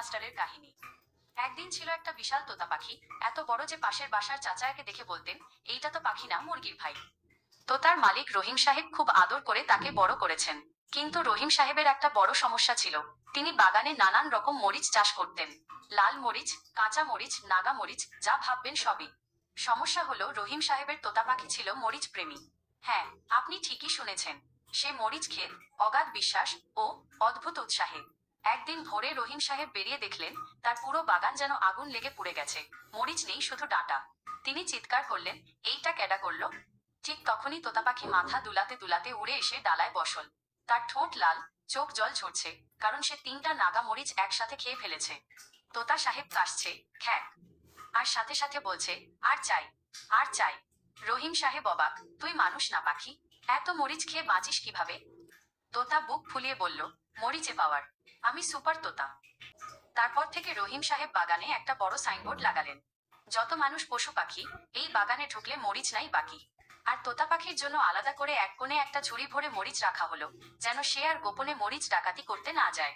মাস্টারের কাহিনী। একদিন ছিল একটা বিশাল তোতা পাখি, এত বড় যে পাশের বাসার চাচা একে দেখে বলতেন, এইটা তো পাখি না, মুরগির ভাই। তোতার মালিক রহিম সাহেব খুব আদর করে তাকে বড় করেছেন। কিন্তু রহিম সাহেবের একটা বড় সমস্যা ছিল। তিনি বাগানে নানান রকম মরিচ চাষ করতেন। লাল মরিচ, কাঁচা মরিচ, নাগা মরিচ, যা ভাববেন সবই। সমস্যা হলো রহিম সাহেবের তোতা পাখি ছিল মরিচ প্রেমী। হ্যাঁ, আপনি ঠিকই শুনেছেন। সে মরিচ খেত অগাধ বিশ্বাস ও অদ্ভুত উৎসাহে। একদিন ভোরে রহিম সাহেব বেরিয়ে দেখলেন তার পুরো বাগান যেন আগুন লেগে পুড়ে গেছে। মরিচ নেই, শুধু ডাঁটা। তিনি চিৎকার করলেন, এইটা কেডা করলো? ঠিক তখনই তোতা পাখি মাথা দুলাতে দুলাতে উড়ে এসে ডালায় বসল। তার ঠোঁট লাল, চোখ জল ঝরছে, কারণ সে 3টা নাগা মরিচ একসাথে খেয়ে ফেলেছে। তোতা সাহেব কাশছে, খ্যাক, আর সাথে সাথে বলছে, আর চাই, আর চাই। রহিম সাহেব অবাক, তুই মানুষ না পাখি? এত মরিচ খেয়ে বাঁচিস কিভাবে? তোতা বুক ফুলিয়ে বলল, মরিচে পাওয়ার, আমি সুপার তোতা। তারপর থেকে রহিম সাহেব বাগানে একটা বড় সাইনবোর্ড লাগালেন, যত মানুষ পশু পাখি এই বাগানে ঢুকলে মরিচ নাই বাকি। আর তোতা পাখির জন্য আলাদা করে এক কোণে একটা ঝুড়ি ভরে মরিচ রাখা হলো, যেন সে আর গোপনে মরিচ ডাকাতি করতে না যায়।